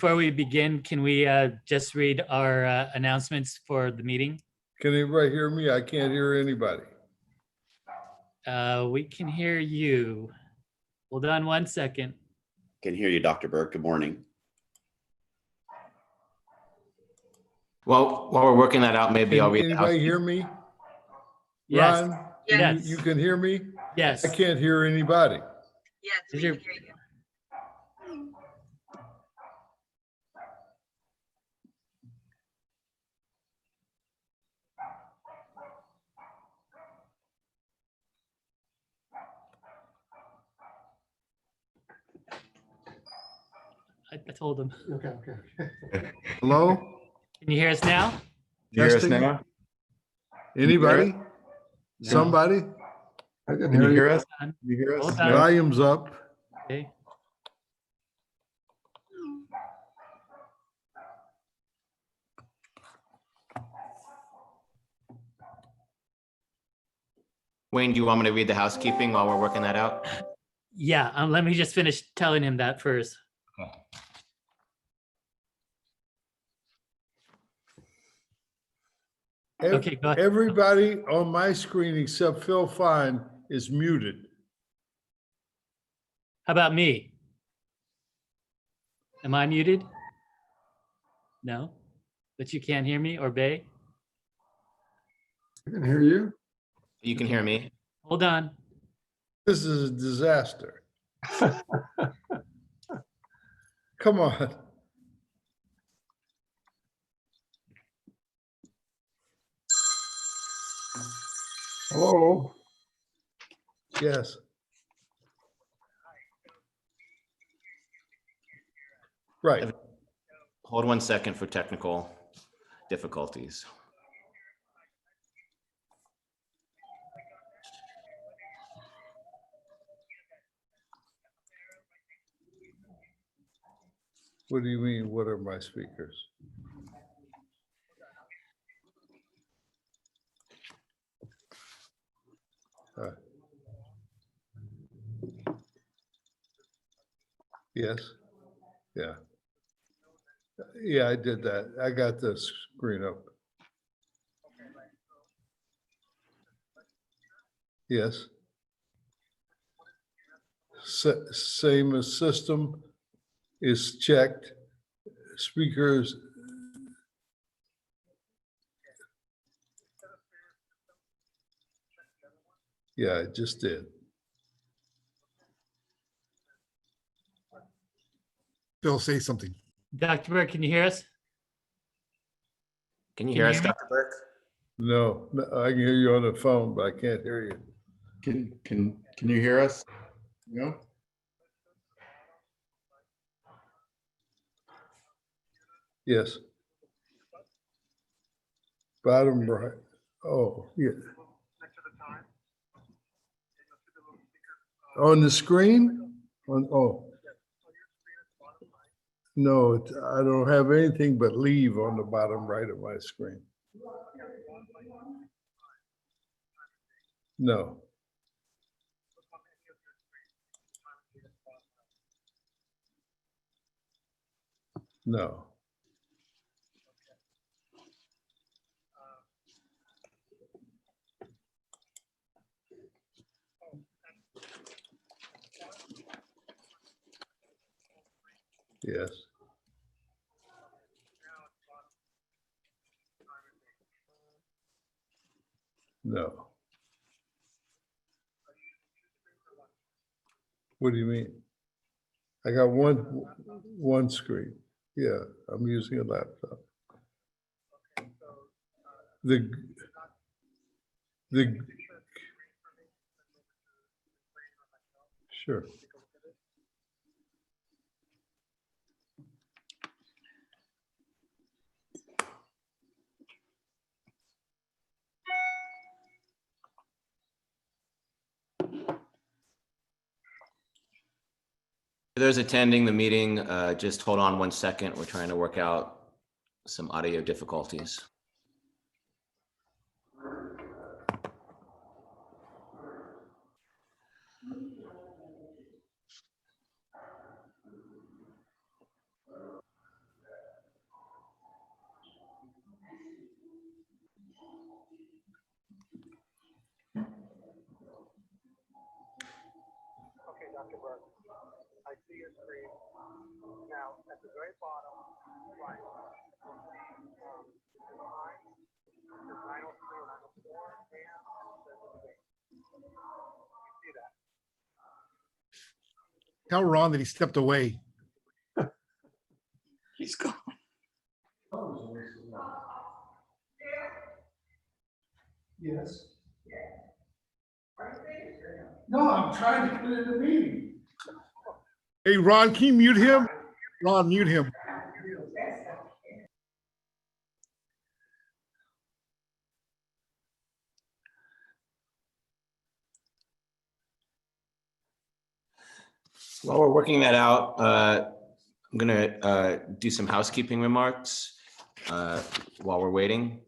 Before we begin, can we just read our announcements for the meeting? Can anybody hear me? I can't hear anybody. We can hear you. Hold on one second. Can hear you, Dr. Burke. Good morning. Well, while we're working that out, maybe I'll read the Anybody house. hear me? Yes. Ron, Yes. you can hear me? Yes. I can't hear anybody. Yes, we Is your- can hear you. I told him. Okay. Hello? Can you hear us now? You hear us Testing? now? Anybody? No. Somebody? I can Can you hear us? Hold on. You hear us? Hold on. No? Volume's up. Okay. Wayne, do you want me to read the housekeeping while we're working that out? Yeah, let me just finish telling him that first. Okay, go ahead. Everybody on my screen except Phil Fine is muted. How about me? Am I muted? No, but you can't hear me, or Bay? I can hear you. You can hear me. Hold on. This is a disaster. Come on. Hello? Yes. Right. Hold 1 second for technical difficulties. What do you mean? What are my speakers? Yes. Yeah. Yeah, I did that. I got the screen up. Yes. Same as system is checked. Speakers. Yeah, I just did. Phil, say something. Dr. Burke, can you hear us? Can you Can hear you us, hear me? Dr. Burke? No, I can hear you on the phone, but I can't hear you. Can you hear us? No? Yes. Bottom right. Oh, yeah. On the screen? Oh. No, I don't have anything but leave on the bottom right of my screen. No. No. Yes. No. What do you mean? I got one screen. Yeah, I'm using a laptop. The sure. For those attending the meeting, just hold on 1 second. We're trying to work out some audio difficulties. Dr. Burke. I see your screen. Now, at the very bottom, right, this is time, this is 9:03 or 9:04, and this is the date. You see that? Tell Ron that he stepped away. He's gone. Yes. No, I'm trying to clear the meeting. Hey, Ron, can you mute him? Ron, mute him. While we're working that out, I'm going to do some housekeeping remarks while we're waiting.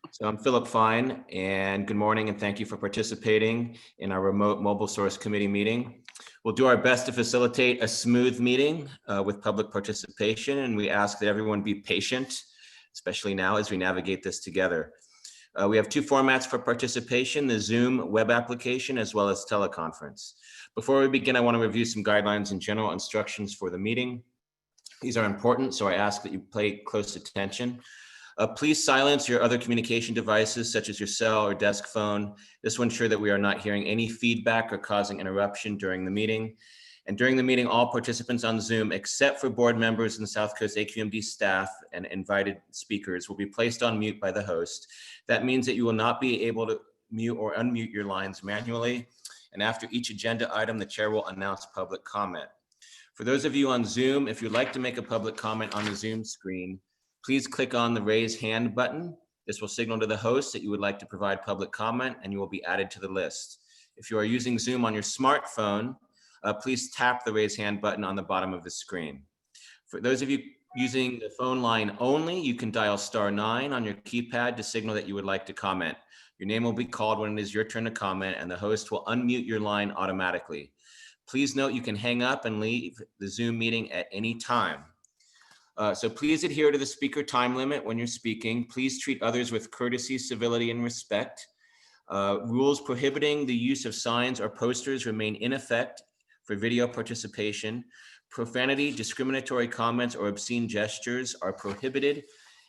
So I'm Philip Fine, and good morning, and thank you for participating in our remote mobile source committee meeting. We'll do our best to facilitate a smooth meeting with public participation, and we ask that everyone be patient, especially now as we navigate this together. We have two formats for participation, the Zoom web application as well as teleconference. Before we begin, I want to review some guidelines and general instructions for the meeting. These are important, so I ask that you pay close attention. Please silence your other communication devices, such as your cell or desk phone. This will ensure that we are not hearing any feedback or causing interruption during the meeting. And during the meeting, all participants on Zoom, except for board members and South Coast AQMD staff and invited speakers, will be placed on mute by the host. That means that you will not be able to mute or unmute your lines manually. And after each agenda item, the chair will announce public comment. For those of you on Zoom, if you'd like to make a public comment on the Zoom screen, please click on the raise hand button. This will signal to the host that you would like to provide public comment, and you will be added to the list. If you are using Zoom on your smartphone, please tap the raise hand button on the bottom of the screen. For those of you using the phone line only, you can dial *9 on your keypad to signal that you would like to comment. Your name will be called when it is your turn to comment, and the host will unmute your line automatically. Please note you can hang up and leave the Zoom meeting at any time. So please adhere to the speaker time limit when you're speaking. Please treat others with courtesy, civility, and respect. Rules prohibiting the use of signs or posters remain in effect for video participation. Profanity, discriminatory comments, or obscene gestures are prohibited,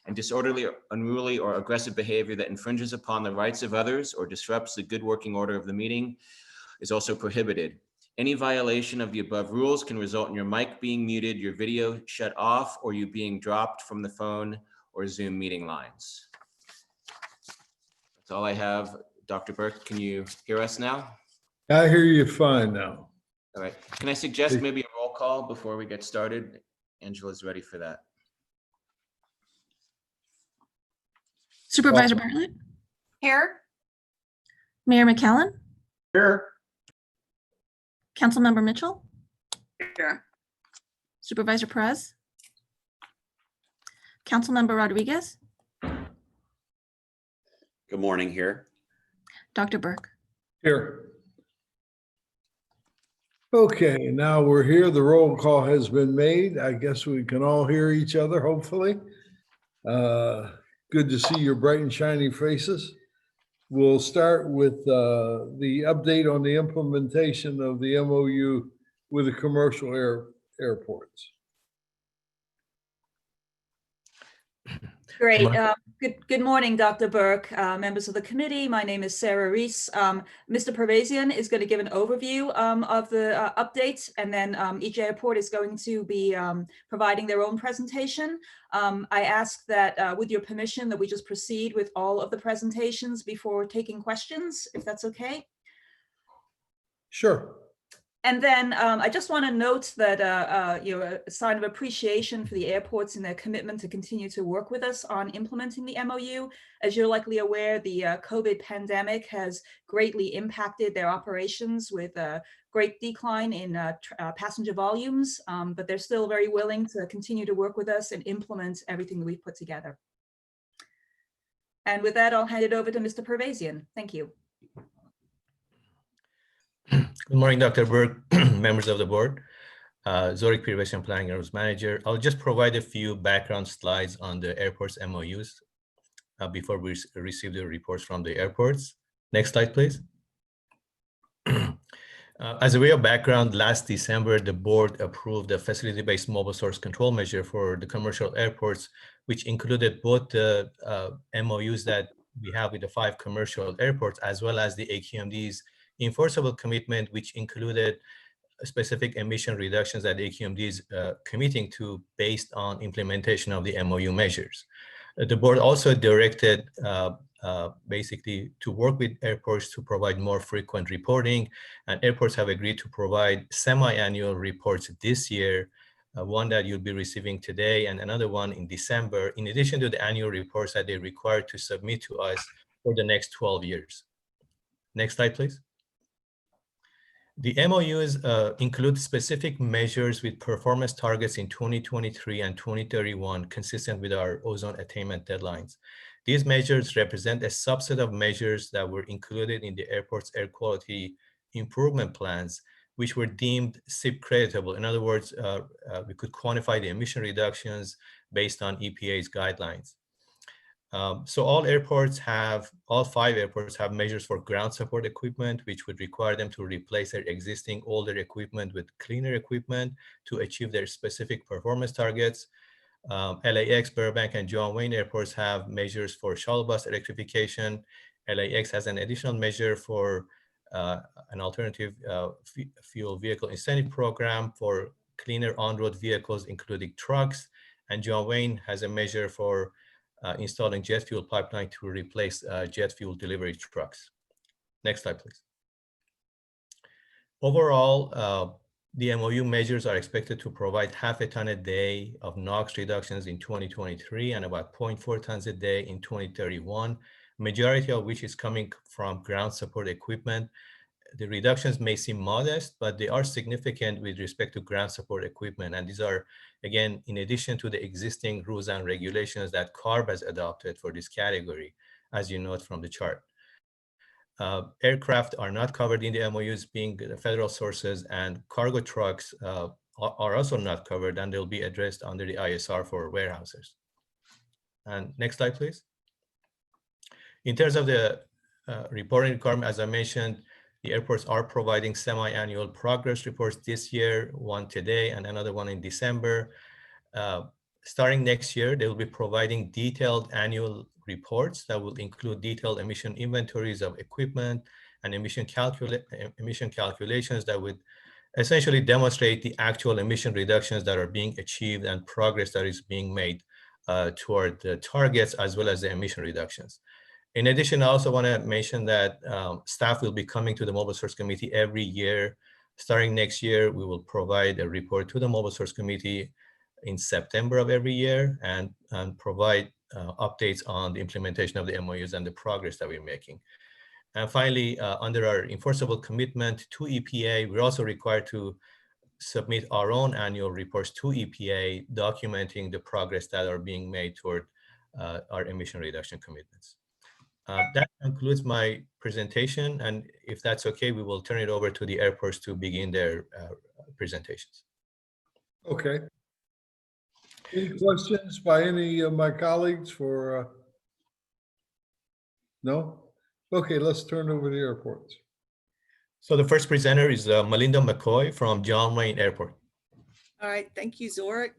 and disorderly, unruly, or aggressive behavior that infringes upon the rights of others or disrupts the good working order of the meeting is also prohibited. Any violation of the above rules can result in your mic being muted, your video shut off, or you being dropped from the phone or Zoom meeting lines. That's all I have. Dr. Burke, can you hear us now? I hear you fine now. All right. Can I suggest maybe a roll call before we get started? Angela's ready for that. Supervisor Bartlett, Here. Mayor McKellen, Here. Councilmember Mitchell, Here. Supervisor Perez, Councilmember Rodriguez, Good morning here. Dr. Burke. Here. Okay, now we're here. The roll call has been made. I guess we can all hear each other, hopefully. Good to see your bright and shiny faces. We'll start with the update on the implementation of the MOU with the commercial airports. Great. Good morning, Dr. Burke, members of the committee. My name is Sarah Reese. Mr. Pervasian is going to give an overview of the updates, and then each airport is going to be providing their own presentation. I ask that with your permission that we just proceed with all of the presentations before taking questions, if that's okay. Sure. And then I just want to note that a sign of appreciation for the airports and their commitment to continue to work with us on implementing the MOU. As you're likely aware, the COVID pandemic has greatly impacted their operations with a great decline in passenger volumes, but they're still very willing to continue to work with us and implement everything that we've put together. And with that, I'll hand it over to Mr. Pervasian. Thank you. Good morning, Dr. Burke, members of the board. Zurich Pervasian Planning Areas Manager. I'll just provide a few background slides on the airports MOUs before we receive the reports from the airports. Next slide, please. As a way of background, last December, the board approved a facility-based mobile source control measure for the commercial airports, which included both the MOUs that we have with the 5 commercial airports, as well as the AQMD's enforceable commitment, which included specific emission reductions that AQMD is committing to based on implementation of the MOU measures. The board also directed basically to work with airports to provide more frequent reporting, and airports have agreed to provide semi-annual reports this year, one that you'll be receiving today and another one in December, in addition to the annual reports that they're required to submit to us for the next 12 years. Next slide, please. The MOUs include specific measures with performance targets in 2023 and 2031, consistent with our ozone attainment deadlines. These measures represent a subset of measures that were included in the airport's air quality improvement plans, which were deemed SIP creditable. In other words, we could quantify the emission reductions based on EPA's guidelines. So all 5 airports have measures for ground support equipment, which would require them to replace their existing older equipment with cleaner equipment to achieve their specific performance targets. LAX, Burbank, and John Wayne airports have measures for shuttle bus electrification. LAX has an additional measure for an alternative fuel vehicle incentive program for cleaner on-road vehicles, including trucks. And John Wayne has a measure for installing jet fuel pipeline to replace jet fuel delivery trucks. Next slide, please. Overall, the MOU measures are expected to provide 0.5 ton a day of NOx reductions in 2023 and about 0.4 tons a day in 2031, majority of which is coming from ground support equipment. The reductions may seem modest, but they are significant with respect to ground support equipment. And these are, again, in addition to the existing rules and regulations that CARB has adopted for this category, as you note from the chart. Aircraft are not covered in the MOUs, being the federal sources, and cargo trucks are also not covered, and they'll be addressed under the ISR for warehouses. And next slide, please. In terms of the reporting requirement, as I mentioned, the airports are providing semi-annual progress reports this year, one today and another one in December. Starting next year, they will be providing detailed annual reports that will include detailed emission inventories of equipment and emission calculations that would essentially demonstrate the actual emission reductions that are being achieved and progress that is being made toward the targets as well as the emission reductions. In addition, I also want to mention that staff will be coming to the Mobile Source Committee every year. Starting next year, we will provide a report to the Mobile Source Committee in September of every year and provide updates on the implementation of the MOUs and the progress that we're making. And finally, under our enforceable commitment to EPA, we're also required to submit our own annual reports to EPA documenting the progress that are being made toward our emission reduction commitments. That concludes my presentation, and if that's okay, we will turn it over to the airports to begin their presentations. Okay. Any questions by any of my colleagues for, no? Okay, let's turn over to the airports. So the first presenter is Melinda McCoy from John Wayne Airport. All right, thank you, Zorik.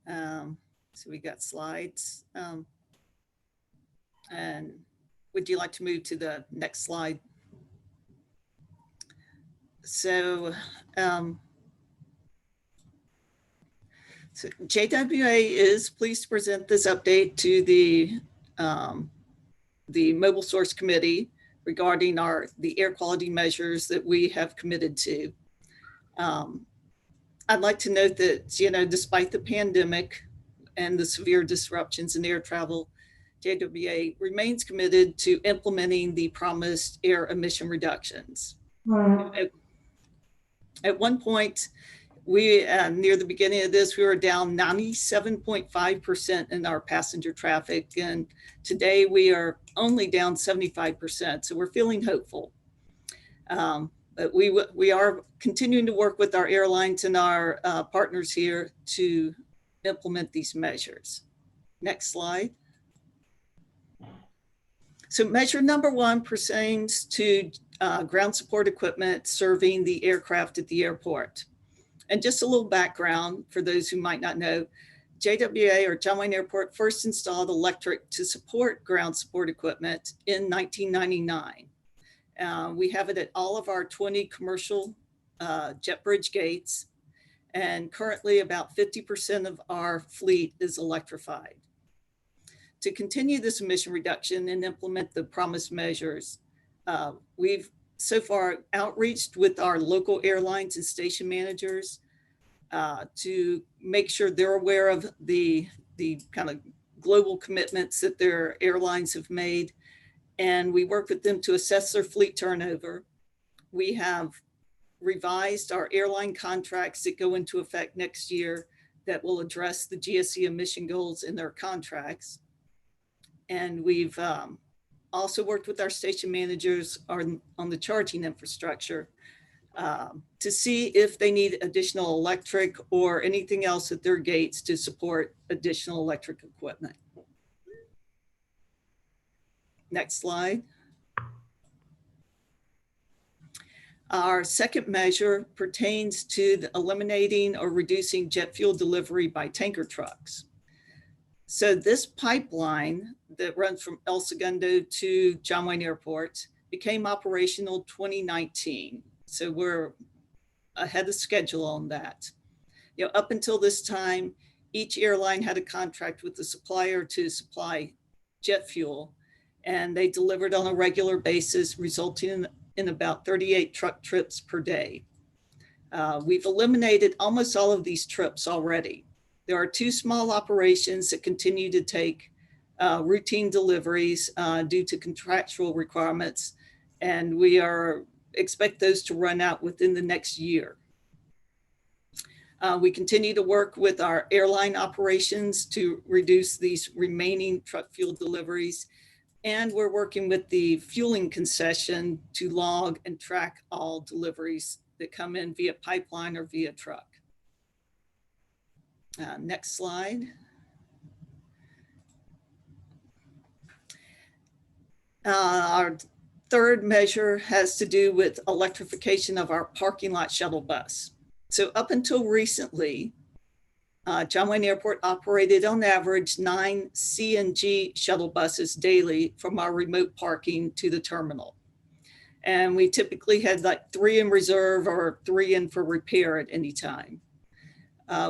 So we got slides. And would you like to move to the next slide? So, so JWA is pleased to present this update to the Mobile Source Committee regarding the air quality measures that we have committed to. I'd like to note that, despite the pandemic and the severe disruptions in air travel, JWA remains committed to implementing the promised air emission reductions. At one point, near the beginning of this, we were down 97.5% in our passenger traffic. And today we are only down 75%. So we're feeling hopeful. But we are continuing to work with our airlines and our partners here to implement these measures. Next slide. So measure number 1 pertains to ground support equipment serving the aircraft at the airport. And just a little background for those who might not know, JWA or John Wayne Airport first installed electric to support ground support equipment in 1999. We have it at all of our 20 commercial jet bridge gates, and currently about 50% of our fleet is electrified. To continue this emission reduction and implement the promised measures, we've so far outreached with our local airlines and station managers to make sure they're aware of the kind of global commitments that their airlines have made. And we work with them to assess their fleet turnover. We have revised our airline contracts that go into effect next year that will address the GSE emission goals in their contracts. And we've also worked with our station managers on the charging infrastructure to see if they need additional electric or anything else at their gates to support additional electric equipment. Next slide. Our second measure pertains to the eliminating or reducing jet fuel delivery by tanker trucks. So this pipeline that runs from El Segundo to John Wayne Airport became operational 2019. So we're ahead of schedule on that. You know, up until this time, each airline had a contract with the supplier to supply jet fuel, and they delivered on a regular basis, resulting in about 38 truck trips per day. We've eliminated almost all of these trips already. There are 2 small operations that continue to take routine deliveries due to contractual requirements, and we expect those to run out within the next year. We continue to work with our airline operations to reduce these remaining truck fuel deliveries, and we're working with the fueling concession to log and track all deliveries that come in via pipeline or via truck. Next slide. Our third measure has to do with electrification of our parking lot shuttle bus. So up until recently, John Wayne Airport operated on average 9 CNG shuttle buses daily from our remote parking to the terminal. And we typically had like 3 in reserve or 3 in for repair at any time.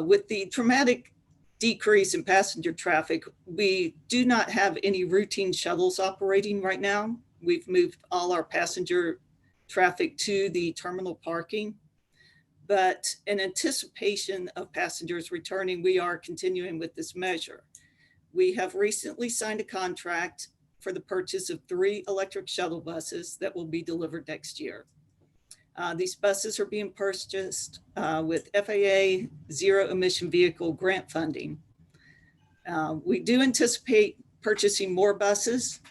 With the dramatic decrease in passenger traffic, we do not have any routine shuttles operating right now. We've moved all our passenger traffic to the terminal parking. But in anticipation of passengers returning, we are continuing with this measure. We have recently signed a contract for the purchase of 3 electric shuttle buses that will be delivered next year. These buses are being purchased with FAA Zero-Emission Vehicle grant funding. We do anticipate purchasing more buses.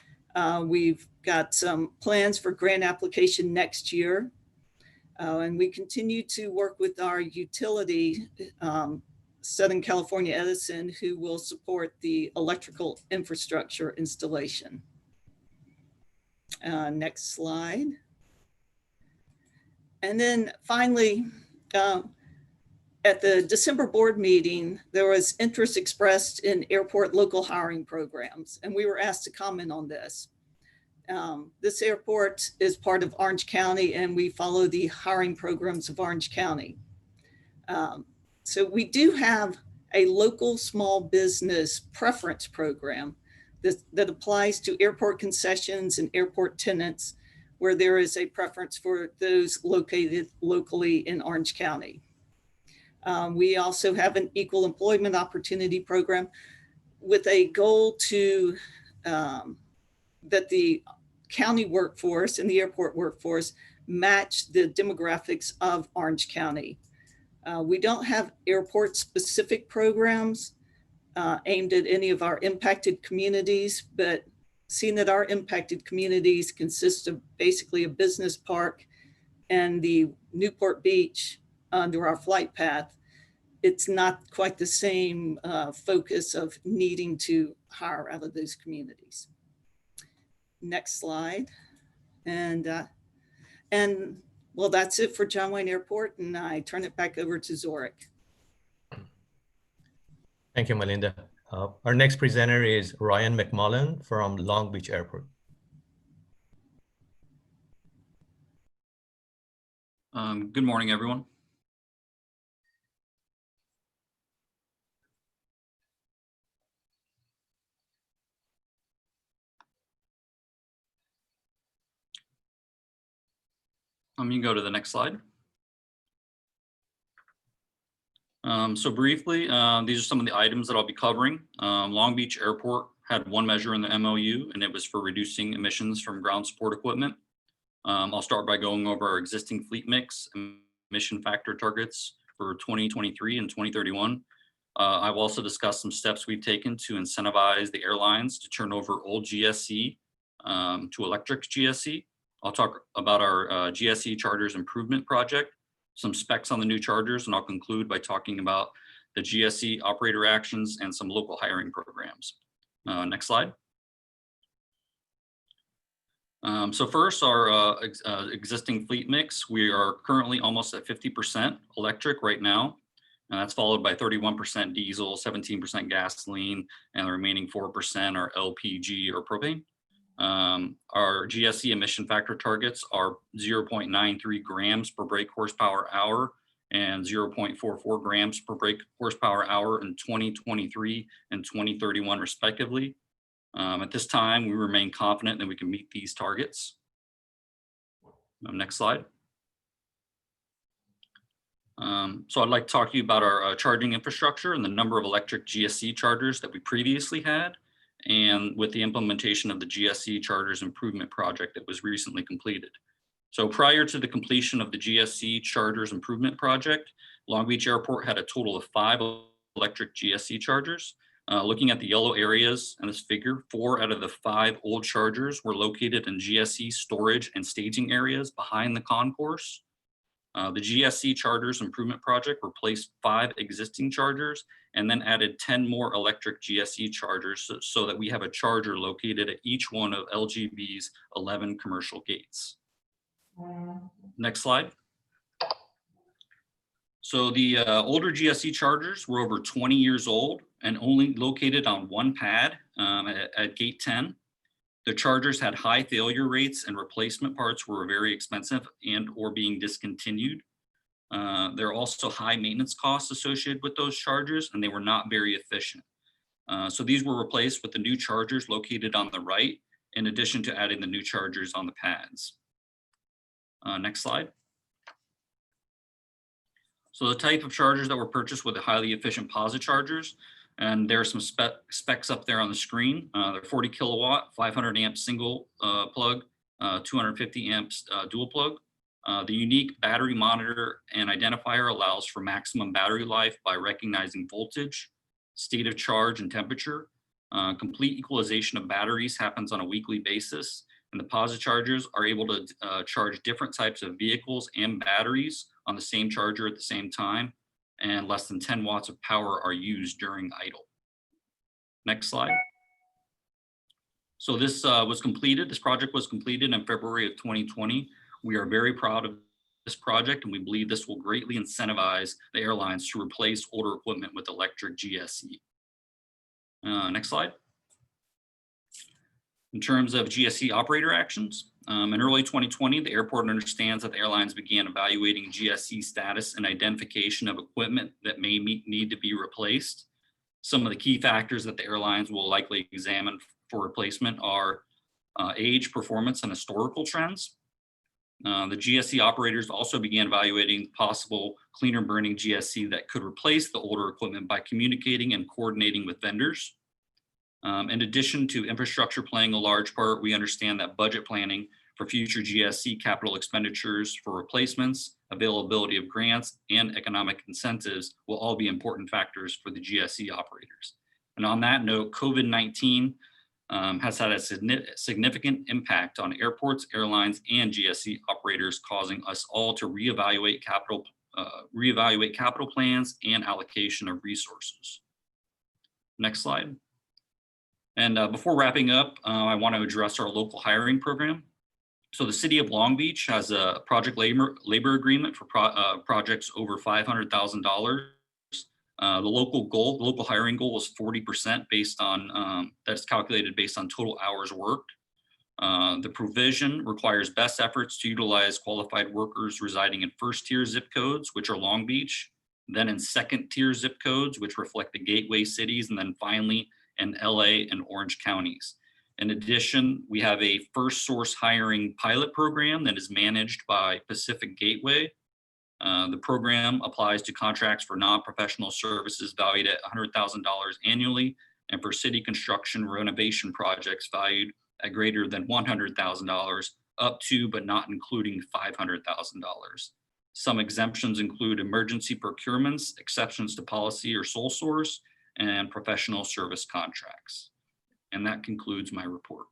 We've got some plans for grant application next year. And we continue to work with our utility, Southern California Edison, who will support the electrical infrastructure installation. Next slide. And then finally, at the December board meeting, there was interest expressed in airport local hiring programs, and we were asked to comment on this. This airport is part of Orange County, and we follow the hiring programs of Orange County. So we do have a local small business preference program that applies to airport concessions and airport tenants, where there is a preference for those located locally in Orange County. We also have an equal employment opportunity program with a goal to that the county workforce and the airport workforce match the demographics of Orange County. We don't have airport specific programs aimed at any of our impacted communities, but seeing that our impacted communities consist of basically a business park and the Newport Beach under our flight path, it's not quite the same focus of needing to hire out of those communities. Next slide. And And well, that's it for John Wayne Airport, and I turn it back over to Zurich. Thank you, Melinda. Our next presenter is Ryan McMullen from Long Beach Airport. Good morning, everyone. You can go to the next slide. So briefly, these are some of the items that I'll be covering. Long Beach Airport had one measure in the MOU, and it was for reducing emissions from ground support equipment. I'll start by going over our existing fleet mix and emission factor targets for 2023 and 2031. I will also discuss some steps we've taken to incentivize the airlines to turn over old GSC to electric GSC. I'll talk about our GSC charters improvement project, some specs on the new chargers, and I'll conclude by talking about the GSC operator actions and some local hiring programs. Next slide. So first, our existing fleet mix. We are currently almost at 50% electric right now. And that's followed by 31% diesel, 17% gasoline, and the remaining 4% are LPG or propane. Our GSC emission factor targets are 0.93 grams per brake horsepower hour and 0.44 grams per brake horsepower hour in 2023 and 2031 respectively. At this time, we remain confident that we can meet these targets. Next slide. So I'd like to talk to you about our charging infrastructure and the number of electric GSC chargers that we previously had, and with the implementation of the GSC chargers improvement project that was recently completed. So prior to the completion of the GSC chargers improvement project, Long Beach Airport had a total of 5 electric GSC chargers. Looking at the yellow areas in this figure, 4 out of the 5 old chargers were located in GSC storage and staging areas behind the concourse. The GSC chargers improvement project replaced 5 existing chargers and then added 10 more electric GSC chargers so that we have a charger located at each one of LGB's 11 commercial gates. Next slide. So the older GSC chargers were over 20 years old and only located on one pad at gate 10. The chargers had high failure rates and replacement parts were very expensive and or being discontinued. There are also high maintenance costs associated with those chargers, and they were not very efficient. So these were replaced with the new chargers located on the right, in addition to adding the new chargers on the pads. Next slide. So the type of chargers that were purchased were the highly efficient posit chargers, and there are some specs up there on the screen. They're 40 kilowatt, 500 amp single plug, 250 amps dual plug. The unique battery monitor and identifier allows for maximum battery life by recognizing voltage, state of charge, and temperature. Complete equalization of batteries happens on a weekly basis, and the posit chargers are able to charge different types of vehicles and batteries on the same charger at the same time, and less than 10 watts of power are used during idle. Next slide. So this project was completed in February of 2020. We are very proud of this project, and we believe this will greatly incentivize the airlines to replace older equipment with electric GSC. Next slide. In terms of GSC operator actions, in early 2020, the airport understands that the airlines began evaluating GSC status and identification of equipment that may need to be replaced. Some of the key factors that the airlines will likely examine for replacement are age, performance, and historical trends. The GSC operators also began evaluating possible cleaner burning GSC that could replace the older equipment by communicating and coordinating with vendors. In addition to infrastructure playing a large part, we understand that budget planning for future GSC capital expenditures for replacements, availability of grants, and economic incentives will all be important factors for the GSC operators. And on that note, COVID-19 has had a significant impact on airports, airlines, and GSC operators, causing us all to reevaluate capital plans and allocation of resources. Next slide. And before wrapping up, I want to address our local hiring program. So the city of Long Beach has a project labor agreement for projects over $500,000. The local hiring goal is 40% based on, that's calculated based on total hours worked. The provision requires best efforts to utilize qualified workers residing in first tier zip codes, which are Long Beach, then in second tier zip codes, which reflect the gateway cities, and then finally in LA and Orange counties. In addition, we have a first source hiring pilot program that is managed by Pacific Gateway. The program applies to contracts for non-professional services valued at $100,000 annually, and for city construction renovation projects valued at greater than $100,000, up to but not including $500,000. Some exemptions include emergency procurements, exceptions to policy or sole source, and professional service contracts. And that concludes my report.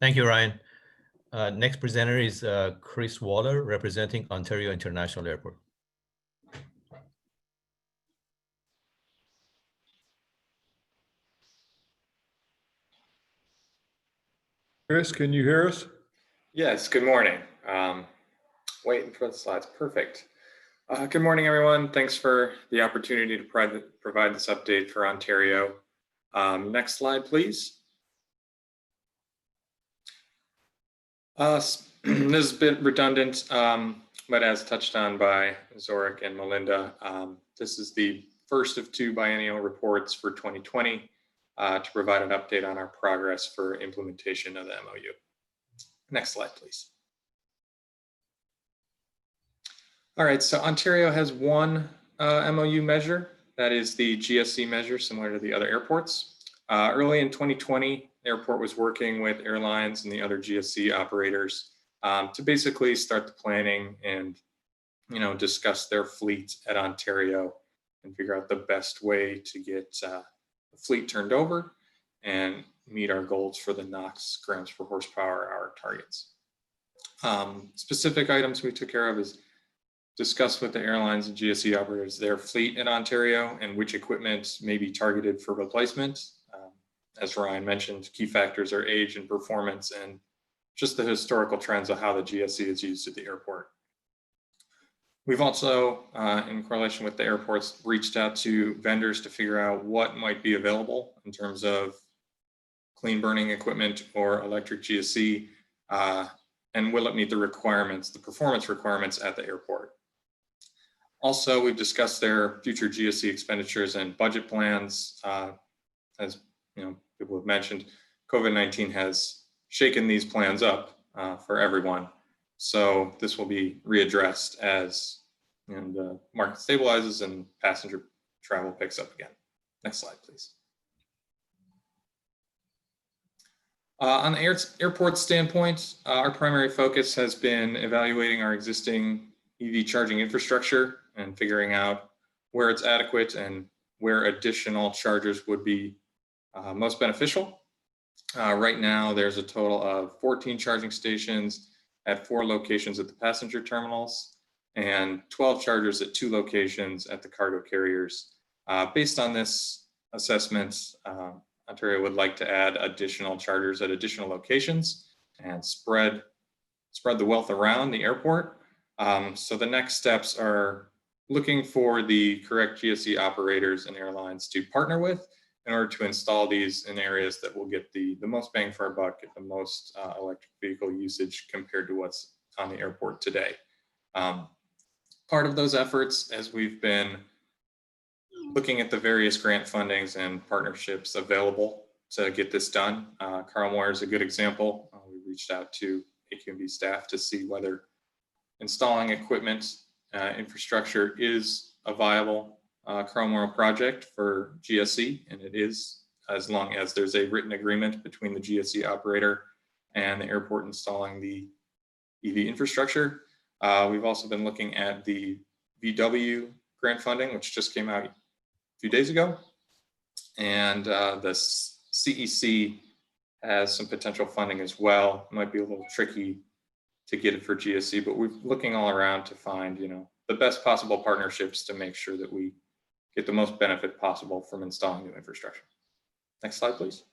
Thank you, Ryan. Next presenter is Chris Waller, representing Ontario International Airport. Chris, can you hear us? Yes, good morning. Waiting for the slides, perfect. Good morning, everyone. Thanks for the opportunity to provide this update for Ontario. Next slide, please. This is a bit redundant, but as touched on by Zorik and Melinda, this is the first of two biennial reports for 2020 to provide an update on our progress for implementation of the MOU. Next slide, please. All right, so Ontario has one MOU measure, that is the GSC measure, similar to the other airports. Early in 2020, the airport was working with airlines and the other GSC operators to basically start the planning and discuss their fleet at Ontario and figure out the best way to get the fleet turned over and meet our goals for the NOx grams per horsepower hour targets. Specific items we took care of is discuss with the airlines and GSC operators their fleet in Ontario and which equipment may be targeted for replacement. As Ryan mentioned, key factors are age and performance and just the historical trends of how the GSC is used at the airport. We've also, in correlation with the airports, reached out to vendors to figure out what might be available in terms of clean burning equipment or electric GSC, and will it meet the requirements, the performance requirements at the airport. Also, we've discussed their future GSC expenditures and budget plans. As people have mentioned, COVID-19 has shaken these plans up for everyone. So this will be readdressed as the market stabilizes and passenger travel picks up again. Next slide, please. On the airport standpoint, our primary focus has been evaluating our existing EV charging infrastructure and figuring out where it's adequate and where additional chargers would be most beneficial. Right now, there's a total of 14 charging stations at 4 locations at the passenger terminals and 12 chargers at 2 locations at the cargo carriers. Based on this assessment, Ontario would like to add additional chargers at additional locations and spread the wealth around the airport. So the next steps are looking for the correct GSC operators and airlines to partner with in order to install these in areas that will get the most bang for our buck, get the most electric vehicle usage compared to what's on the airport today. Part of those efforts, as we've been looking at the various grant fundings and partnerships available to get this done. Carl Moyer is a good example. We reached out to AQMD staff to see whether installing equipment infrastructure is a viable Carl Moyer project for GSC, and it is, as long as there's a written agreement between the GSC operator and the airport installing the EV infrastructure. We've also been looking at the VW grant funding, which just came out a few days ago, and the CEC has some potential funding as well. It might be a little tricky to get it for GSC, but we're looking all around to find the best possible partnerships to make sure that we get the most benefit possible from installing new infrastructure. Next slide, please.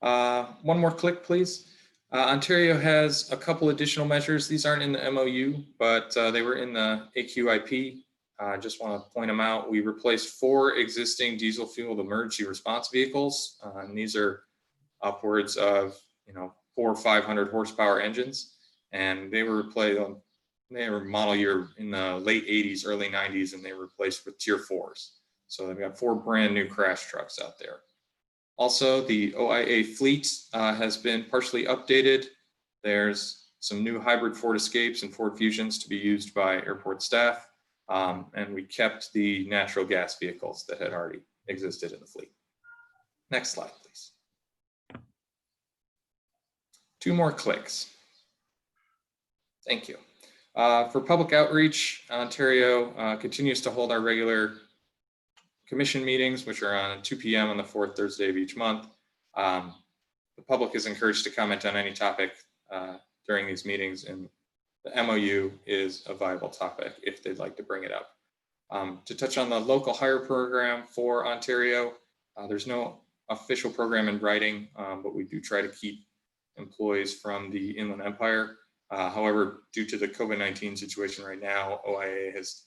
One more click, please. Ontario has a couple additional measures. These aren't in the MOU, but they were in the AQIP. I just want to point them out. We replaced 4 existing diesel fueled emergency response vehicles. And these are upwards of 400 or 500 horsepower engines. And they were replaced on, they were model year in the late 80s, early 90s, and they were replaced with tier 4s. So they've got 4 brand new crash trucks out there. Also, the OIA fleet has been partially updated. There's some new hybrid Ford Escapes and Ford Fusions to be used by airport staff. And we kept the natural gas vehicles that had already existed in the fleet. Next slide, please. 2 more clicks. Thank you. For public outreach, Ontario continues to hold our regular commission meetings, which are on 2 p.m. on the 4th Thursday of each month. The public is encouraged to comment on any topic during these meetings, and the MOU is a viable topic if they'd like to bring it up. To touch on the local hire program for Ontario, there's no official program in writing, but we do try to keep employees from the Inland Empire. However, due to the COVID-19 situation right now, OIA has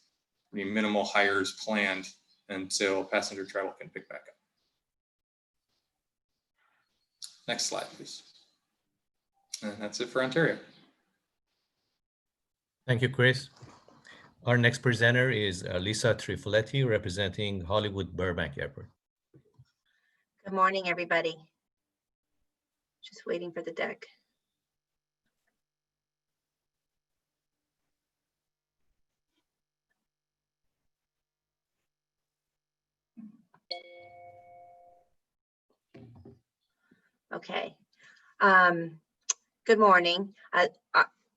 pretty minimal hires planned until passenger travel can pick back up. Next slide, please. And that's it for Ontario. Thank you, Chris. Our next presenter is Lisa Trifoletti, representing Hollywood Burbank Airport. Good morning, everybody. Just waiting for the deck. Okay. Good morning.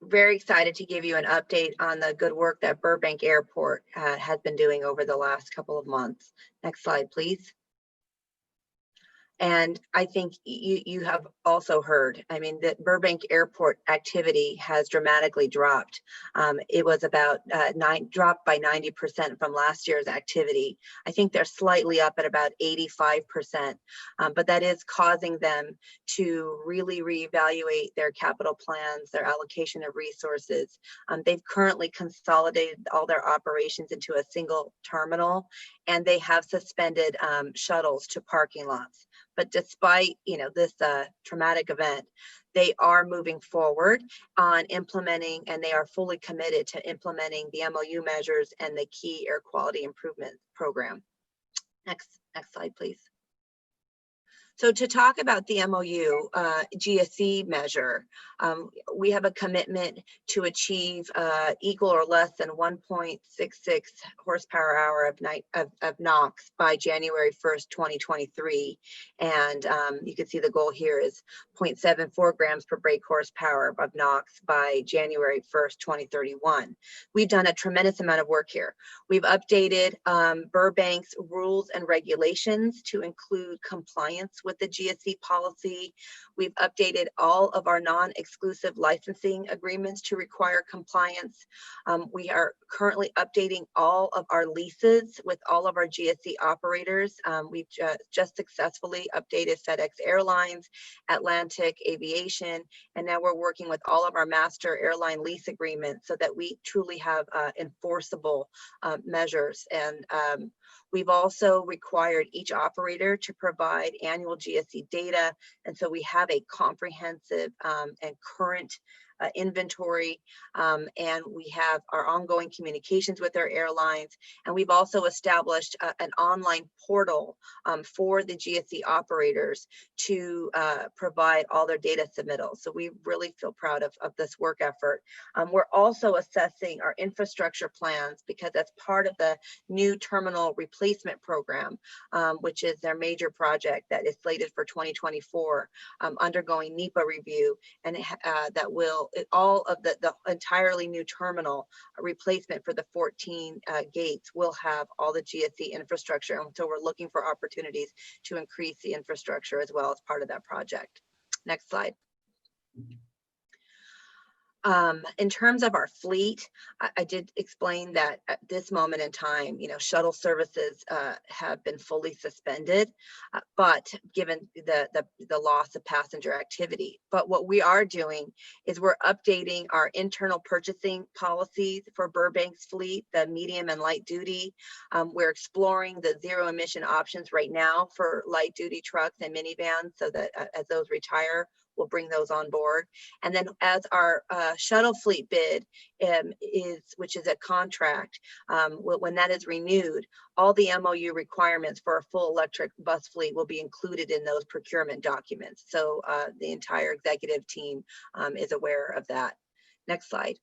Very excited to give you an update on the good work that Burbank Airport has been doing over the last couple of months. Next slide, please. And I think you have also heard, I mean, that Burbank Airport activity has dramatically dropped. It was about dropped by 90% from last year's activity. I think they're slightly up at about 85%, but that is causing them to really reevaluate their capital plans, their allocation of resources. They've currently consolidated all their operations into a single terminal, and they have suspended shuttles to parking lots. But despite this traumatic event, they are moving forward on implementing, and they are fully committed to implementing the MOU measures and the key air quality improvement program. Next slide, please. So to talk about the MOU GSE measure, we have a commitment to achieve equal or less than 1.66 horsepower hour of NOx by January 1st, 2023. And you can see the goal here is 0.74 grams per brake horsepower of NOx by January 1st, 2031. We've done a tremendous amount of work here. We've updated Burbank's rules and regulations to include compliance with the GSE policy. We've updated all of our non-exclusive licensing agreements to require compliance. We are currently updating all of our leases with all of our GSE operators. We've just successfully updated FedEx Airlines, Atlantic Aviation, and now we're working with all of our master airline lease agreements so that we truly have enforceable measures. And we've also required each operator to provide annual GSE data. And so we have a comprehensive and current inventory, and we have our ongoing communications with our airlines. And we've also established an online portal for the GSE operators to provide all their data submittals. So we really feel proud of this work effort. We're also assessing our infrastructure plans because that's part of the new terminal replacement program, which is their major project that is slated for 2024, undergoing NEPA review, and that will all of the entirely new terminal replacement for the 14 gates will have all the GSE infrastructure. And so we're looking for opportunities to increase the infrastructure as well as part of that project. Next slide. In terms of our fleet, I did explain that at this moment in time, shuttle services have been fully suspended, but given the loss of passenger activity. But what we are doing is we're updating our internal purchasing policies for Burbank's fleet, the medium and light duty. We're exploring the zero emission options right now for light duty trucks and minivans, so that as those retire, we'll bring those on board. And then as our shuttle fleet bid which is a contract, when that is renewed, all the MOU requirements for a full electric bus fleet will be included in those procurement documents. So the entire executive team is aware of that. Next slide.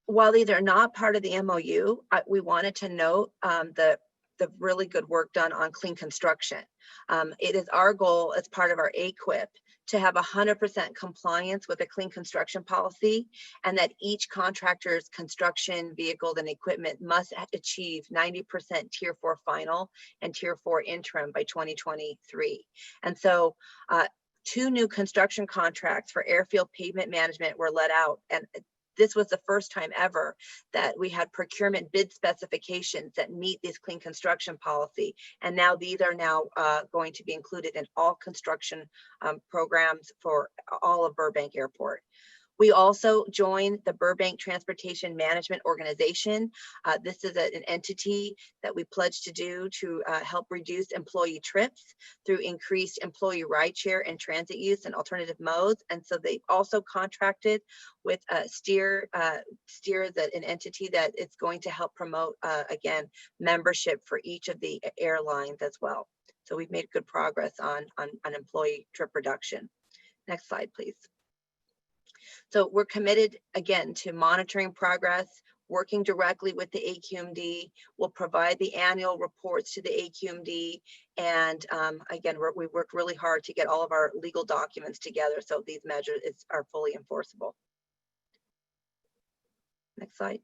While these are not part of the MOU, we wanted to note the really good work done on clean construction. It is our goal as part of our AQIP to have 100% compliance with the clean construction policy, and that each contractor's construction vehicles and equipment must achieve 90% Tier 4 final and Tier 4 interim by 2023. And so 2 new construction contracts for airfield pavement management were let out, and this was the first time ever that we had procurement bid specifications that meet this clean construction policy. And now these are now going to be included in all construction programs for all of Burbank Airport. We also joined the Burbank Transportation Management Organization. This is an entity that we pledged to do to help reduce employee trips through increased employee rideshare and transit use and alternative modes. And so they also contracted with Steer. Steer is an entity that is going to help promote, again, membership for each of the airlines as well. So we've made good progress on employee trip reduction. Next slide, please. So we're committed, again, to monitoring progress, working directly with the AQMD. We'll provide the annual reports to the AQMD. And again, we worked really hard to get all of our legal documents together so these measures are fully enforceable. Next slide.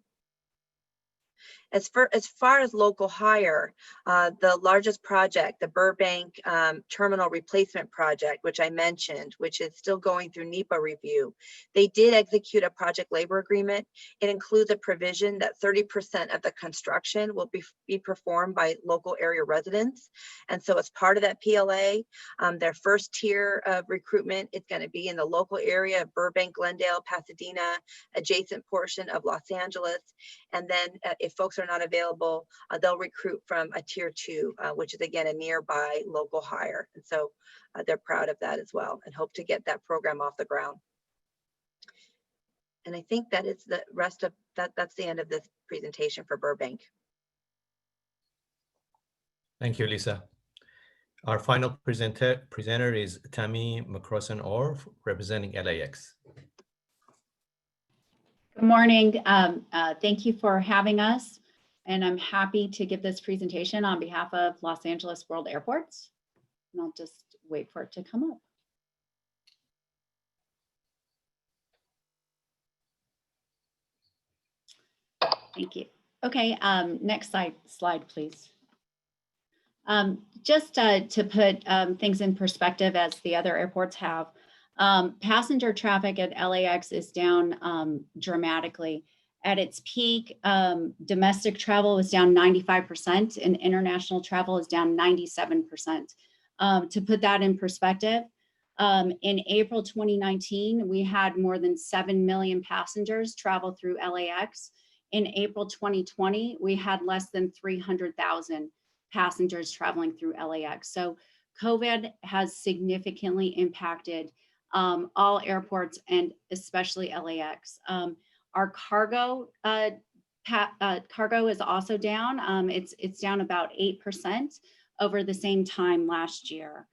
As far as local hire, the largest project, the Burbank Terminal Replacement Project, which I mentioned, which is still going through NEPA review, they did execute a project labor agreement. It includes a provision that 30% of the construction will be performed by local area residents. And so as part of that PLA, their first tier of recruitment is going to be in the local area of Burbank, Glendale, Pasadena, adjacent portion of Los Angeles. And then if folks are not available, they'll recruit from a tier 2, which is again a nearby local hire. And so they're proud of that as well and hope to get that program off the ground. And I think that is the rest of that. That's the end of this presentation for Burbank. Thank you, Lisa. Our final presenter is Tammy McCrossan-Orr, representing LAX. Good morning. Thank you for having us. And I'm happy to give this presentation on behalf of Los Angeles World Airports. And I'll just wait for it to come up. Thank you. Okay, next slide, please. Just to put things in perspective as the other airports have, passenger traffic at LAX is down dramatically. At its peak, domestic travel was down 95% and international travel is down 97%. To put that in perspective, in April 2019, we had more than 7 million passengers travel through LAX. In April 2020, we had less than 300,000 passengers traveling through LAX. So COVID has significantly impacted all airports and especially LAX. Our cargo is also down. It's down about 8% over the same time last year.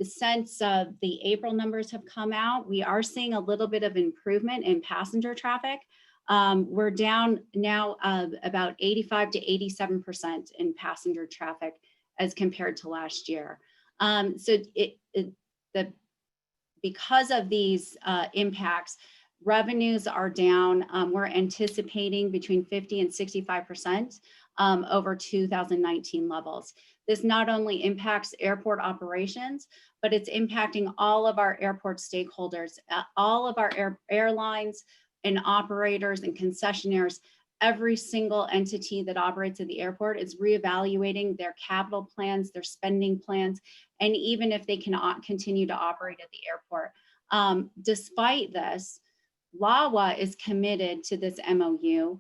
Since the April numbers have come out, we are seeing a little bit of improvement in passenger traffic. We're down now about 85 to 87% in passenger traffic as compared to last year. So because of these impacts, Revenues are down. We're anticipating between 50 and 65% over 2019 levels. This not only impacts airport operations, but it's impacting all of our airport stakeholders, all of our airlines and operators and concessionaires. Every single entity that operates at the airport is reevaluating their capital plans, their spending plans, and even if they cannot continue to operate at the airport. Despite this, LAWA is committed to this MOU.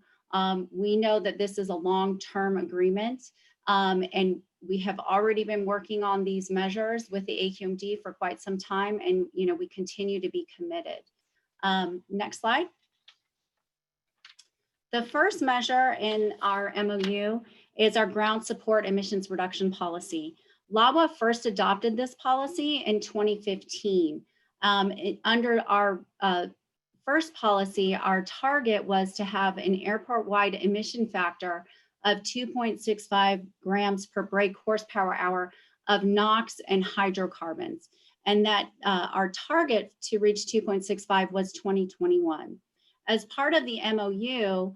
We know that this is a long-term agreement, and we have already been working on these measures with the AQMD for quite some time, and we continue to be committed. Next slide. The first measure in our MOU is our ground support emissions reduction policy. LAWA first adopted this policy in 2015. Under our first policy, our target was to have an airport-wide emission factor of 2.65 grams per brake horsepower hour of NOx and hydrocarbons, and that our target to reach 2.65 was 2021. As part of the MOU,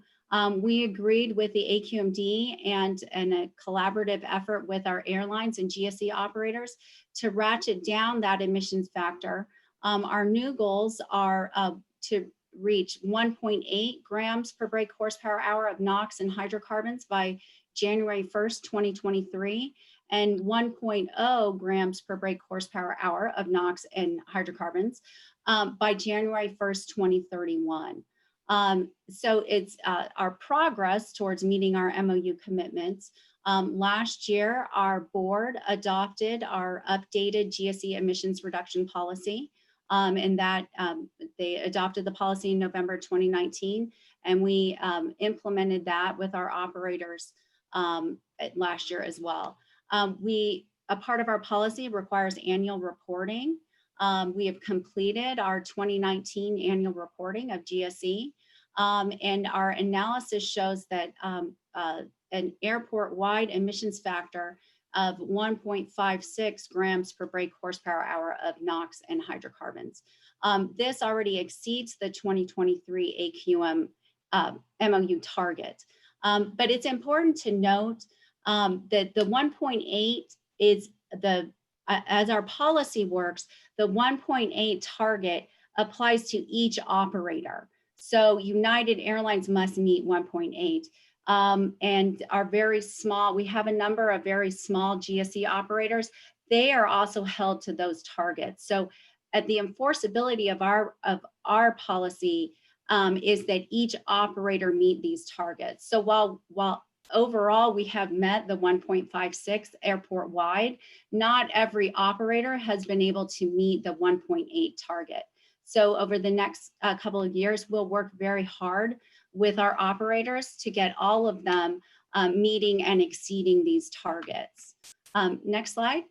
we agreed with the AQMD and a collaborative effort with our airlines and GSE operators to ratchet down that emissions factor. Our new goals are to reach 1.8 grams per brake horsepower hour of NOx and hydrocarbons by January 1st, 2023, and 1.0 grams per brake horsepower hour of NOx and hydrocarbons by January 1st, 2031. So it's our progress towards meeting our MOU commitments. Last year, our board adopted our updated GSE emissions reduction policy, and that they adopted the policy in November 2019, and we implemented that with our operators last year as well. A part of our policy requires annual reporting. We have completed our 2019 annual reporting of GSE, and our analysis shows that an airport-wide emissions factor of 1.56 grams per brake horsepower hour of NOx and hydrocarbons. This already exceeds the 2023 AQM MOU target. But it's important to note that the 1.8 is as our policy works, the 1.8 target applies to each operator. So United Airlines must meet 1.8. And are very small. We have a number of very small GSE operators. They are also held to those targets. So at the enforceability of our policy is that each operator meet these targets. So while overall we have met the 1.56 airport wide, not every operator has been able to meet the 1.8 target. So over the next couple of years, we'll work very hard with our operators to get all of them meeting and exceeding these targets. Next slide.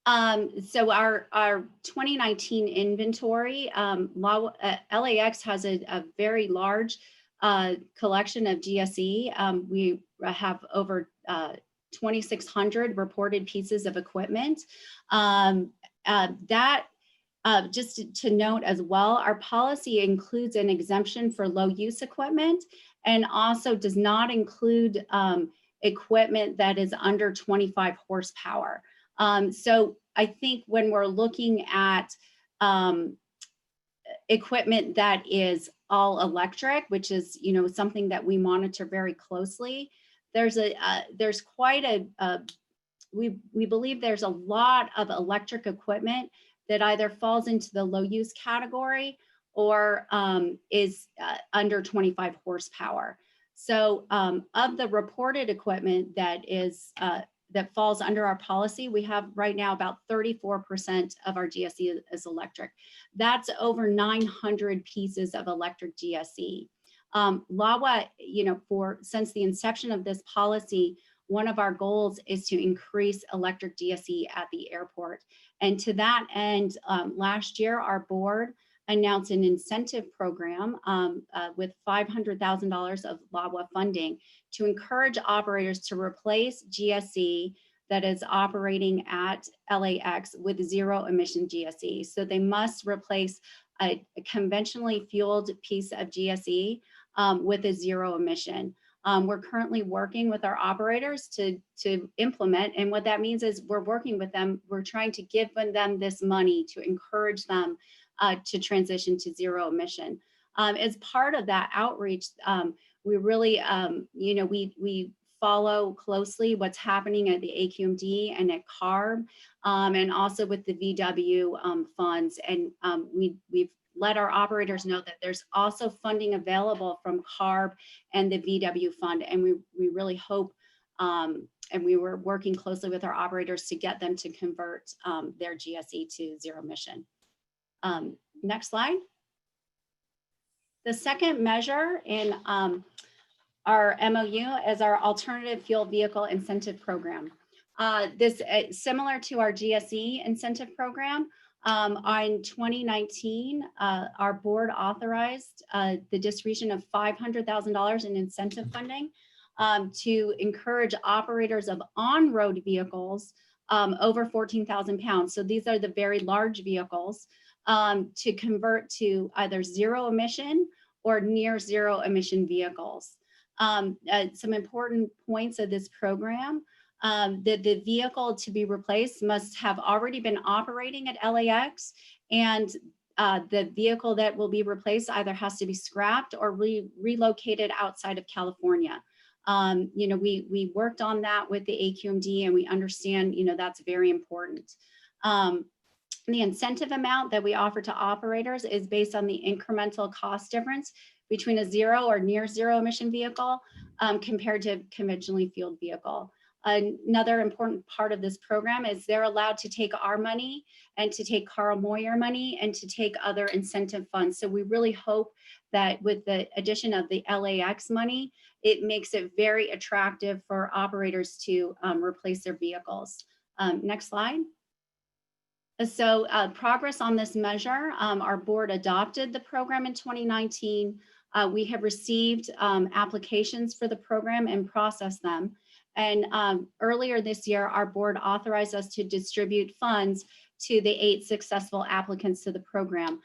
So our 2019 inventory, LAX has a very large collection of GSE. We have over 2,600 reported pieces of equipment. Just to note as well, our policy includes an exemption for low use equipment and also does not include equipment that is under 25 horsepower. So I think when we're looking at equipment that is all electric, which is something that we monitor very closely, there's quite we believe there's a lot of electric equipment that either falls into the low use category or is under 25 horsepower. So of the reported equipment that falls under our policy, we have right now about 34% of our GSE is electric. That's over 900 pieces of electric GSE. LAWA, since the inception of this policy, one of our goals is to increase electric GSE at the airport. And to that end, last year, our board announced an incentive program with $500,000 of LAWA funding to encourage operators to replace GSE that is operating at LAX with zero emission GSE. So they must replace a conventionally fueled piece of GSE with a zero emission. We're currently working with our operators to implement, and what that means is we're working with them. We're trying to give them this money to encourage them to transition to zero emission. As part of that outreach, we really, we follow closely what's happening at the AQMD and at CARB, and also with the VW funds. And we've let our operators know that there's also funding available from CARB and the VW fund. And we really hope, and we were working closely with our operators to get them to convert their GSE to zero emission. Next slide. The second measure in our MOU is our Alternative Fuel Vehicle Incentive Program. This similar to our GSE incentive program. In 2019, our board authorized the distribution of $500,000 in incentive funding to encourage operators of on-road vehicles over 14,000 pounds. So these are the very large vehicles to convert to either zero emission or near zero emission vehicles. Some important points of this program. That the vehicle to be replaced must have already been operating at LAX, and the vehicle that will be replaced either has to be scrapped or relocated outside of California. We worked on that with the AQMD, and we understand, that's very important. The incentive amount that we offer to operators is based on the incremental cost difference between a zero or near zero emission vehicle compared to a conventionally fueled vehicle. Another important part of this program is they're allowed to take our money and to take Carl Moyer money and to take other incentive funds. So we really hope that with the addition of the LAX money, it makes it very attractive for operators to replace their vehicles. Next slide. So progress on this measure, our board adopted the program in 2019. We have received applications for the program and processed them. And earlier this year, our board authorized us to distribute funds to the 8 successful applicants to the program.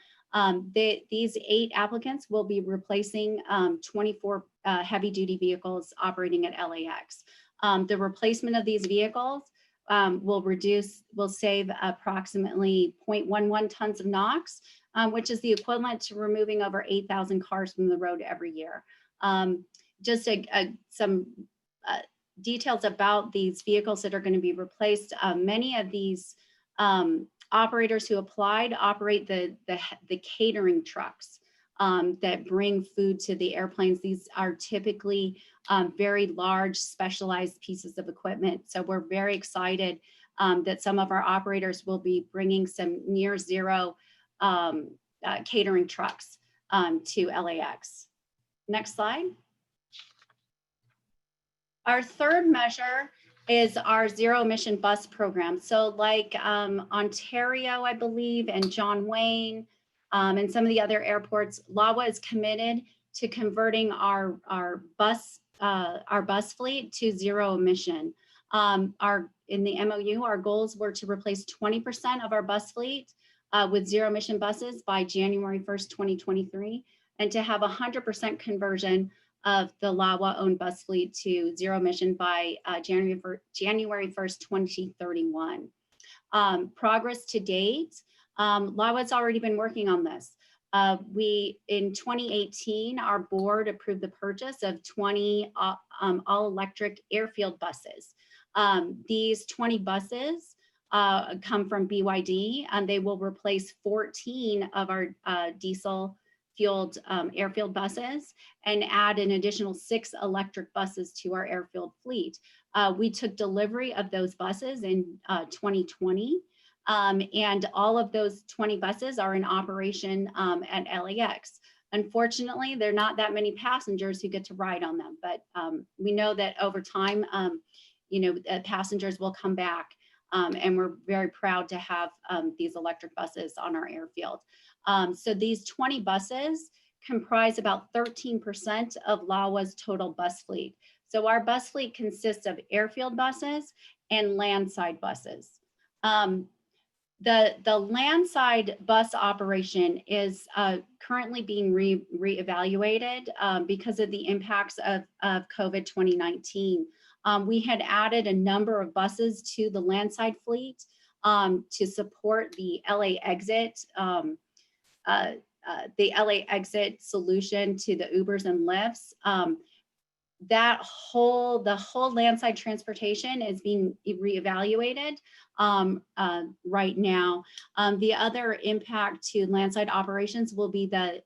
These 8 applicants will be replacing 24 heavy-duty vehicles operating at LAX. The replacement of these vehicles will save approximately 0.11 tons of NOx, which is the equivalent to removing over 8,000 cars from the road every year. Just some details about these vehicles that are going to be replaced. Many of these operators who applied operate the catering trucks that bring food to the airplanes. These are typically very large, specialized pieces of equipment. So we're very excited that some of our operators will be bringing some near zero catering trucks to LAX. Next slide. Our third measure is our zero emission bus program. So like Ontario, I believe, and John Wayne, and some of the other airports, LAWA is committed to converting our bus fleet to zero emission. In the MOU, our goals were to replace 20% of our bus fleet with zero emission buses by January 1st, 2023, and to have 100% conversion of the LAWA owned bus fleet to zero emission by January 1st, 2031. Progress to date, LAWA's already been working on this. In 2018, our board approved the purchase of 20 all-electric airfield buses. These 20 buses come from BYD, and they will replace 14 of our diesel fueled airfield buses and add an additional 6 electric buses to our airfield fleet. We took delivery of those buses in 2020, and all of those 20 buses are in operation at LAX. Unfortunately, there are not that many passengers who get to ride on them, but we know that over time, passengers will come back, and we're very proud to have these electric buses on our airfield. So these 20 buses comprise about 13% of LAWA's total bus fleet. So our bus fleet consists of airfield buses and landside buses. The landside bus operation is currently being reevaluated because of the impacts of COVID 2019. We had added a number of buses to the landside fleet to support the LA exit, solution to the Ubers and Lyfts. The whole landside transportation is being reevaluated right now. The other impact to landside operations will be the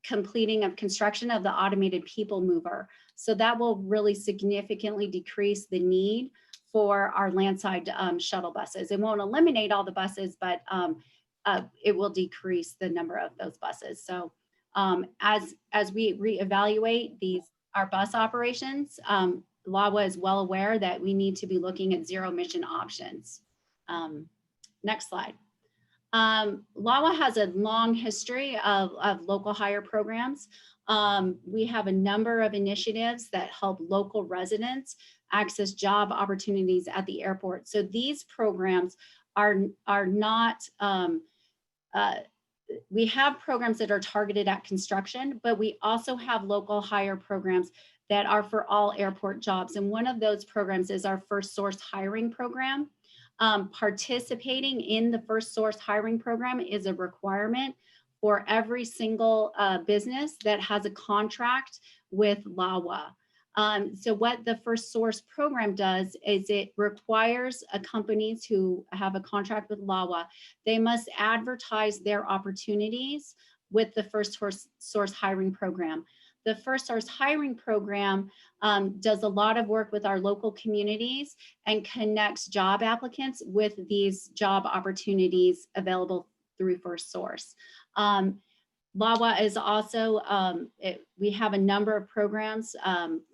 completing of construction of the automated people mover. So that will really significantly decrease the need for our landside shuttle buses. It won't eliminate all the buses, but it will decrease the number of those buses. So as we reevaluate our bus operations, LAWA is well aware that we need to be looking at zero emission options. Next slide. LAWA has a long history of local hire programs. We have a number of initiatives that help local residents access job opportunities at the airport. So these programs are not, we have programs that are targeted at construction, but we also have local hire programs that are for all airport jobs. And one of those programs is our First Source Hiring Program. Participating in the First Source Hiring Program is a requirement for every single business that has a contract with LAWA. So what the First Source Program does is it requires companies who have a contract with LAWA, they must advertise their opportunities with the First Source Hiring Program. The First Source Hiring Program does a lot of work with our local communities and connects job applicants with these job opportunities available through First Source. LAWA is also, we have a number of programs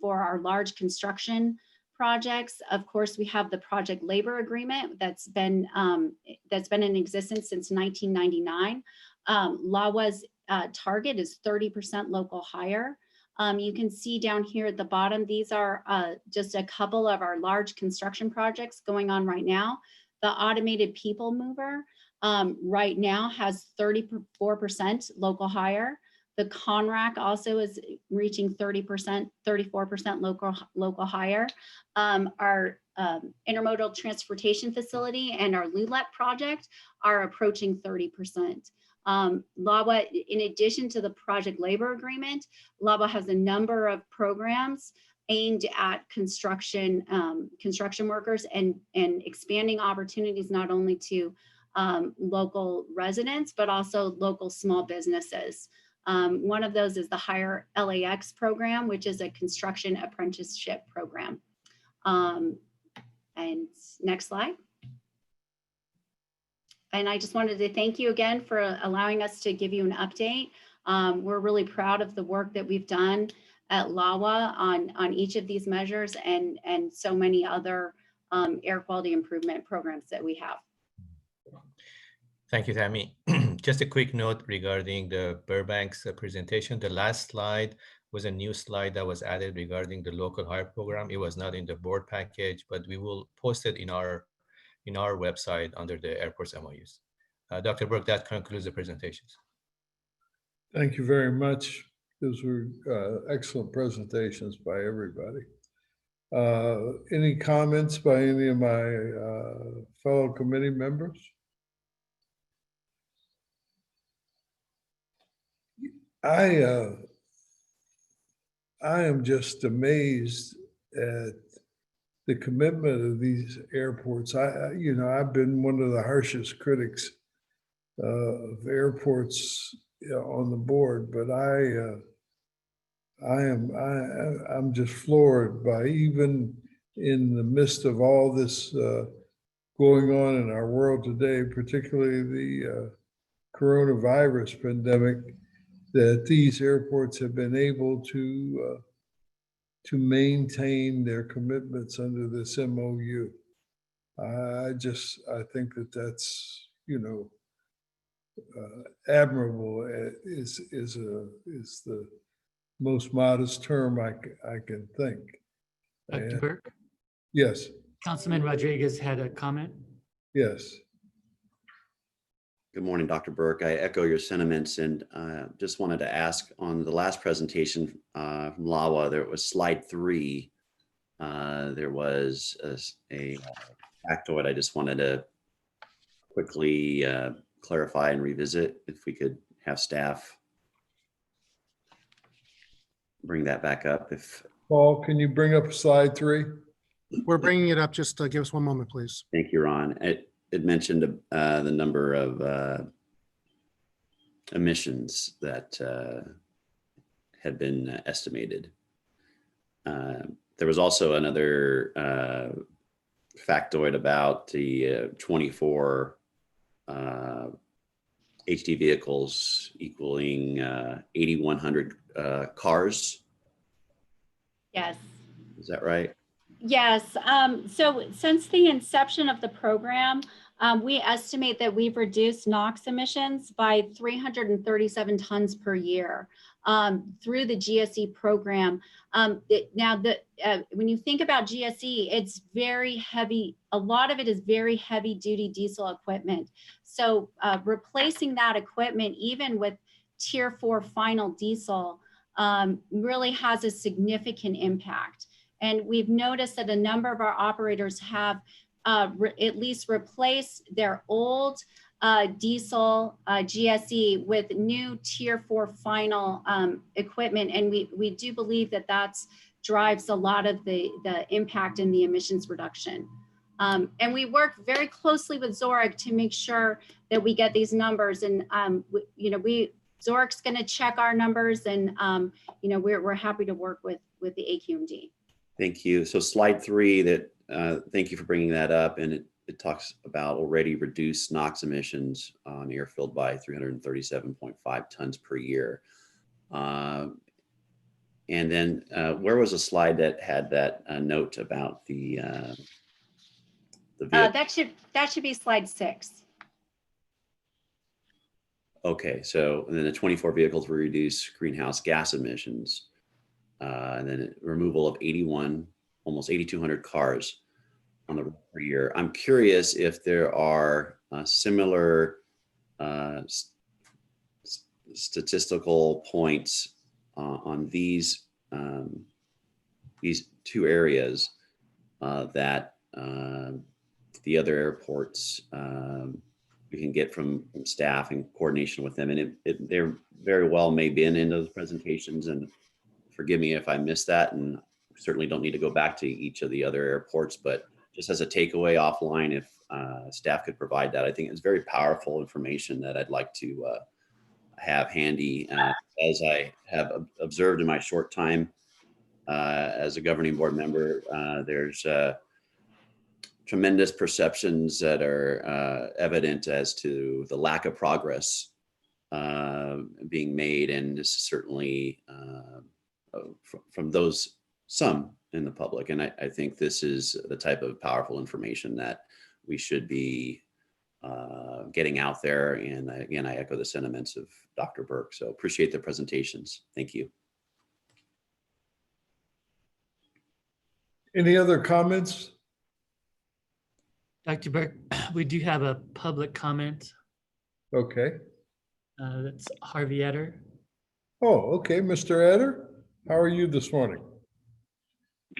for our large construction projects. Of course, we have the project labor agreement that's been in existence since 1999. LAWA's target is 30% local hire. You can see down here at the bottom, these are just a couple of our large construction projects going on right now. The automated people mover right now has 34% local hire. The CONRAC also is reaching 30%, 34% local hire. Our intermodal transportation facility and our LULEP project are approaching 30%. LAWA, in addition to the project labor agreement, LAWA has a number of programs aimed at construction workers and expanding opportunities not only to local residents, but also local small businesses. One of those is the Hire LAX program, which is a construction apprenticeship program. And next slide. And I just wanted to thank you again for allowing us to give you an update. We're really proud of the work that we've done at LAWA on each of these measures and so many other air quality improvement programs that we have. Thank you, Tammy. Just a quick note regarding the Burbank's presentation. The last slide was a new slide that was added regarding the local hire program. It was not in the board package, but we will post it in our website under the airport's MOUs. Dr. Burke, that concludes the presentations. Thank you very much. Those were excellent presentations by everybody. Any comments by any of my fellow committee members? I am just amazed at the commitment of these airports. I've been one of the harshest critics of airports on the board, but I'm just floored by, even in the midst of all this going on in our world today, particularly the coronavirus pandemic, that these airports have been able to maintain their commitments under this MOU. I think that that's, admirable is the most modest term I can think. Dr. Burke? Yes. Councilman Rodriguez had a comment. Yes. Good morning, Dr. Burke. I echo your sentiments and just wanted to ask on the last presentation from LAWA, there was slide 3. There was a factoid I just wanted to quickly clarify and revisit. If we could have staff bring that back up. If Paul, can you bring up slide 3? We're bringing it up. Just give us one moment, please. Thank you, Ron. It mentioned the number of emissions that had been estimated. There was also another factoid about the 24 HD vehicles equaling 8,100 cars. Yes. Is that right? Yes. So since the inception of the program, we estimate that we've reduced NOx emissions by 337 tons per year through the GSE program. When you think about GSE, it's very heavy. A lot of it is very heavy duty diesel equipment. So replacing that equipment, even with Tier 4 final diesel, really has a significant impact. And we've noticed that a number of our operators have at least replaced their old diesel GSE with new Tier 4 final equipment. And we do believe that that's drives a lot of the impact in the emissions reduction. And we work very closely with Zurich to make sure that we get these numbers. And Zurich's going to check our numbers, and we're happy to work with the AQMD. Thank you. So slide 3, that thank you for bringing that up, and it talks about already reduced NOx emissions on air-filled by 337.5 tons per year. And then where was a slide that had that note about the that should be slide 6. Okay, so and then the 24 vehicles will reduce greenhouse gas emissions, and then removal of 81, almost 8,200 cars on the road per year. I'm curious if there are similar statistical points on these two areas that the other airports we can get from staff in coordination with them. And they're very well may been in those presentations, and forgive me if I missed that, and certainly don't need to go back to each of the other airports, but just as a takeaway offline, if staff could provide that, I think it's very powerful information that I'd like to have handy. As I have observed in my short time as a governing board member, there's tremendous perceptions that are evident as to the lack of progress being made, and this is certainly from those some in the public. And I think this is the type of powerful information that we should be getting out there. And again, I echo the sentiments of Dr. Burke. So appreciate the presentations. Thank you. Any other comments? Dr. Burke, we do have a public comment. Okay. That's Harvey Etter. Oh, okay. Mr. Etter, how are you this morning?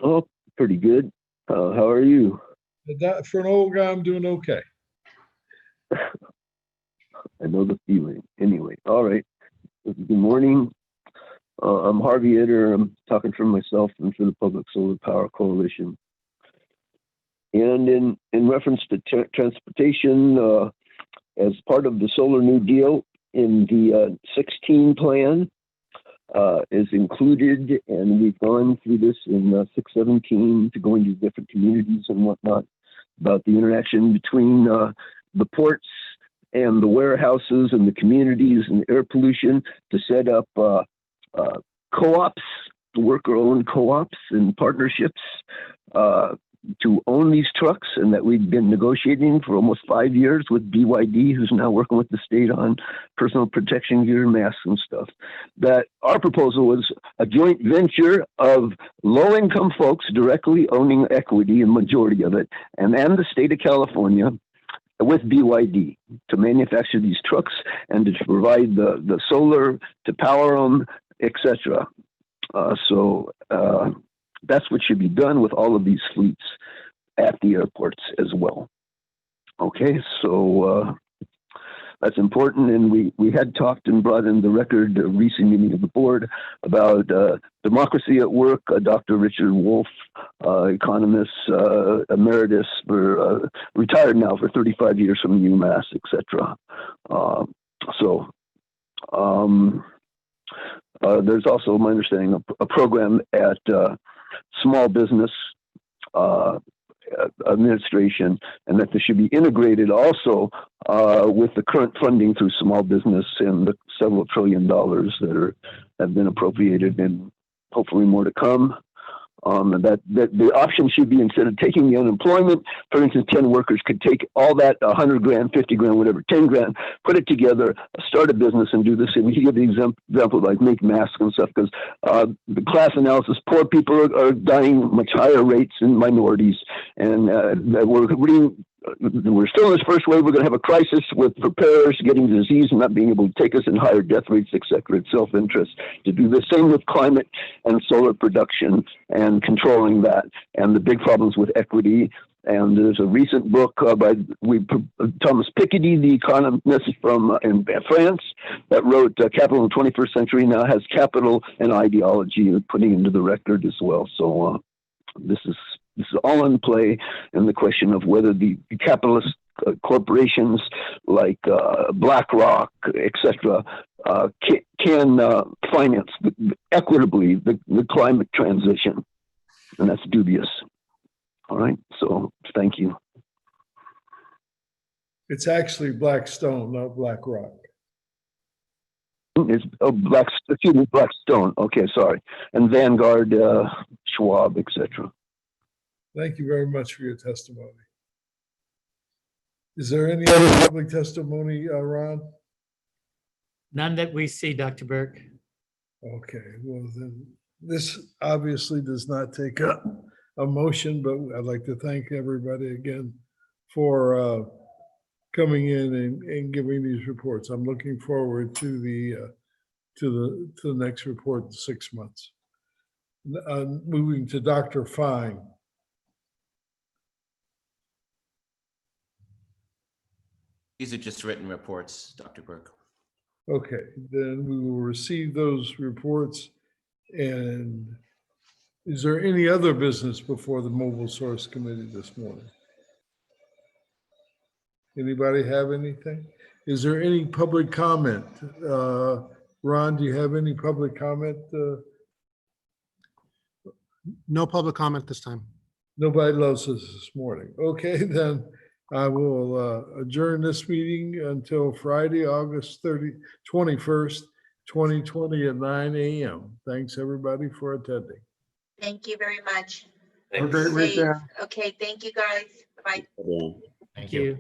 Oh, pretty good. How are you? For an old guy, I'm doing okay. I know the feeling. Anyway, all right. Good morning. I'm Harvey Etter. I'm talking for myself and for the Public Solar Power Coalition. And in reference to transportation, as part of the Solar New Deal in the 16 plan is included, and we've gone through this in 617 to going to different communities and whatnot, about the interaction between the ports and the warehouses and the communities and air pollution, to set up co-ops, worker-owned co-ops and partnerships to own these trucks, and that we've been negotiating for almost 5 years with BYD, who's now working with the state on personal protection gear, masks and stuff. That our proposal was a joint venture of low-income folks directly owning equity, and majority of it, and the state of California, with BYD to manufacture these trucks and to provide the solar to power them, etc. So that's what should be done with all of these fleets at the airports as well. Okay, so that's important. And we had talked and brought in the record recent meeting of the board about democracy at work. Dr. Richard Wolf, economist emeritus, for retired now for 35 years from UMass, etc. There's also, my understanding, a program at small business administration, and that this should be integrated also with the current funding through small business and the several $1 trillion that have been appropriated, and hopefully more to come. That the option should be, instead of taking the unemployment, for instance, 10 workers could take all that 100 grand, 50 grand, whatever, 10 grand, put it together, start a business and do this. And we can give the example like make masks and stuff, because the class analysis, poor people are dying much higher rates than minorities. And we're still in this first wave. We're going to have a crisis with preparers getting disease and not being able to take us in higher death rates, etc. It's self-interest to do the same with climate and solar production and controlling that, and the big problems with equity. And there's a recent book by Thomas Piketty, the economist from in France, that wrote Capital in the 21st Century, now has capital and ideology putting into the record as well. So this is all in play, and the question of whether the capitalist corporations like BlackRock, etc., can finance equitably the climate transition, and that's dubious. All right, so thank you. It's actually Blackstone, not BlackRock. It's Blackstone. Okay, sorry, and Vanguard, Schwab, etc. Thank you very much for your testimony. Is there any other public testimony, Ron? None that we see, Dr. Burke. Okay, well then, this obviously does not take a motion, but I'd like to thank everybody again for coming in and giving these reports. I'm looking forward to the next report in 6 months. Moving to Dr. Fine. These are just written reports, Dr. Burke. Okay, then we will receive those reports. And is there any other business before the Mobile Source Committee this morning? Anybody have anything? Is there any public comment? Ron, do you have any public comment? No public comment this time. Nobody loves us this morning. Okay, then I will adjourn this meeting until Friday, August 21st, 2020 at 9 a.m. Thanks everybody for attending. Thank you very much. Have a great Safe. weekend. Okay, thank you guys. Bye. Yeah. Thank you.